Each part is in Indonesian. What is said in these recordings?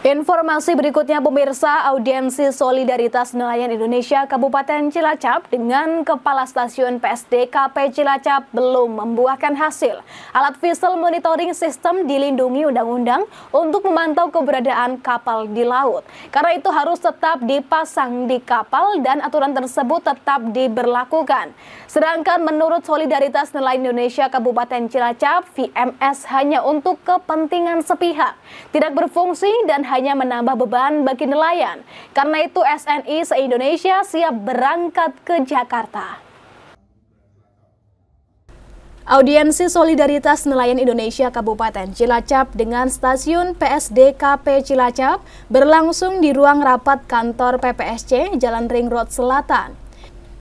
Informasi berikutnya pemirsa, audiensi solidaritas nelayan Indonesia Kabupaten Cilacap dengan Kepala Stasiun PSDKP Cilacap belum membuahkan hasil. Alat visual monitoring sistem dilindungi undang-undang untuk memantau keberadaan kapal di laut. Karena itu harus tetap dipasang di kapal dan aturan tersebut tetap diberlakukan. Sedangkan menurut Solidaritas Nelayan Indonesia Kabupaten Cilacap, VMS hanya untuk kepentingan sepihak, tidak berfungsi dan hanya menambah beban bagi nelayan. Karena itu SNI se-Indonesia siap berangkat ke Jakarta. Audiensi Solidaritas Nelayan Indonesia Kabupaten Cilacap dengan Stasiun PSDKP Cilacap berlangsung di ruang rapat kantor PPSC Jalan Ring Road Selatan.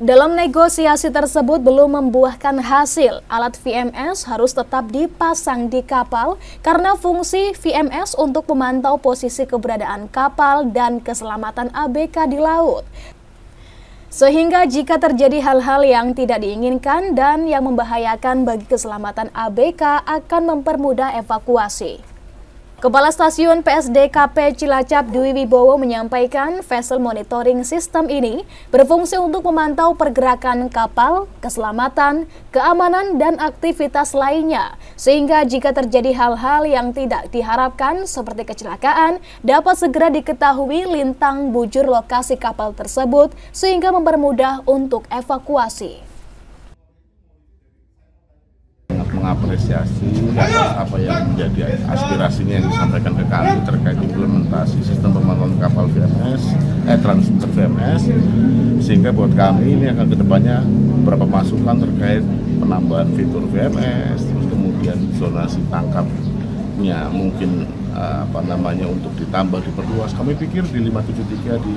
Dalam negosiasi tersebut belum membuahkan hasil. Alat VMS harus tetap dipasang di kapal karena fungsi VMS untuk memantau posisi keberadaan kapal dan keselamatan ABK di laut. Sehingga jika terjadi hal-hal yang tidak diinginkan dan yang membahayakan bagi keselamatan ABK akan mempermudah evakuasi. Kepala Stasiun PSDKP Cilacap Dwi Wibowo menyampaikan vessel monitoring system ini berfungsi untuk memantau pergerakan kapal, keselamatan, keamanan, dan aktivitas lainnya. Sehingga jika terjadi hal-hal yang tidak diharapkan seperti kecelakaan, dapat segera diketahui lintang bujur lokasi kapal tersebut sehingga mempermudah untuk evakuasi. Mengapresiasi apa yang menjadi aspirasinya yang disampaikan ke kami terkait implementasi sistem pemantauan kapal VMS, transmitter VMS, sehingga buat kami ini akan kedepannya beberapa masukan terkait penambahan fitur VMS, terus kemudian zonasi tangkapnya mungkin untuk ditambah, diperluas. Kami pikir di 573 di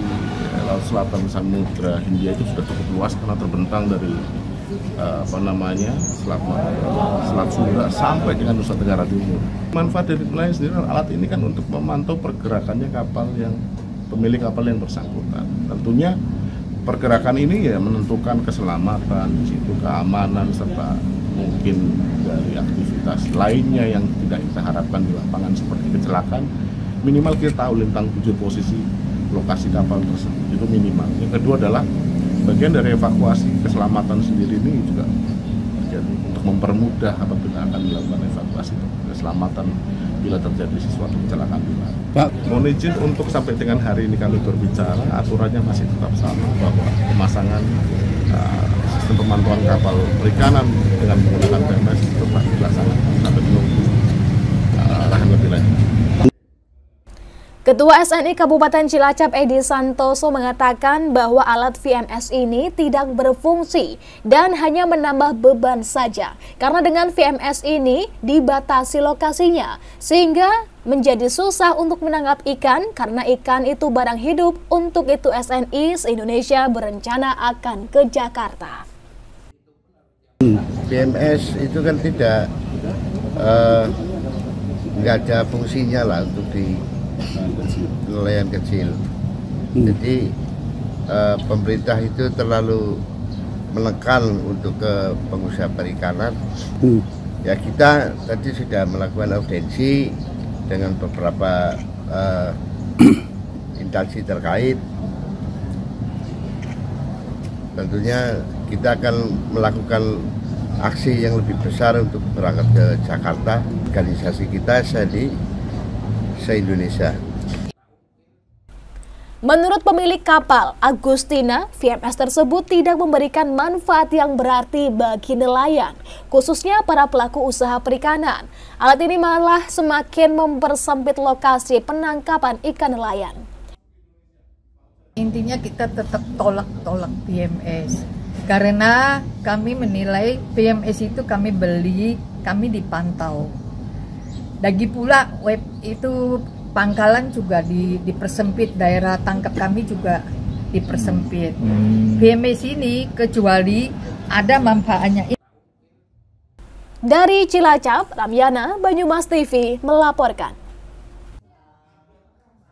Laut Selatan Samudra Hindia itu sudah cukup luas karena terbentang dari Selat Sunda sampai dengan Nusa Tenggara Timur. Manfaat dari nelayan sendiri, alat ini kan untuk memantau pergerakannya kapal yang pemilik kapal yang bersangkutan. Tentunya pergerakan ini ya menentukan keselamatan, situ keamanan serta mungkin dari aktivitas lainnya yang tidak kita harapkan di lapangan seperti kecelakaan. Minimal kita tahu lintang bujur posisi lokasi kapal tersebut, itu minimal. Yang kedua adalah bagian dari evakuasi keselamatan sendiri ini juga terjadi untuk mempermudah apabila akan dilakukan evakuasi keselamatan bila terjadi sesuatu kecelakaan di laut. Pak, mohon izin untuk sampai dengan hari ini kami berbicara, aturannya masih tetap sama bahwa pemasangan sistem pemantauan kapal perikanan dengan menggunakan VMS tetap dilaksanakan sampai menunggu arahan lebih lanjut. Ketua SNI Kabupaten Cilacap Edi Santoso mengatakan bahwa alat VMS ini tidak berfungsi dan hanya menambah beban saja. Karena dengan VMS ini dibatasi lokasinya, sehingga menjadi susah untuk menangkap ikan karena ikan itu barang hidup. Untuk itu SNI se-Indonesia berencana akan ke Jakarta. VMS itu kan nggak ada fungsinya lah untuk di nelayan kecil. Jadi pemerintah itu terlalu menekan untuk ke pengusaha perikanan. Ya kita tadi sudah melakukan audiensi dengan beberapa instansi terkait. Tentunya kita akan melakukan aksi yang lebih besar untuk berangkat ke Jakarta. Organisasi kita se-Indonesia. Menurut pemilik kapal, Agustina, VMS tersebut tidak memberikan manfaat yang berarti bagi nelayan, khususnya para pelaku usaha perikanan. Alat ini malah semakin mempersempit lokasi penangkapan ikan nelayan. Intinya kita tetap tolak VMS, karena kami menilai VMS itu kami beli, kami dipantau. Lagi pula web itu pangkalan juga dipersempit, daerah tangkap kami juga dipersempit. VMS ini kecuali ada manfaatnya. Dari Cilacap, Ramyana, Banyumas TV melaporkan.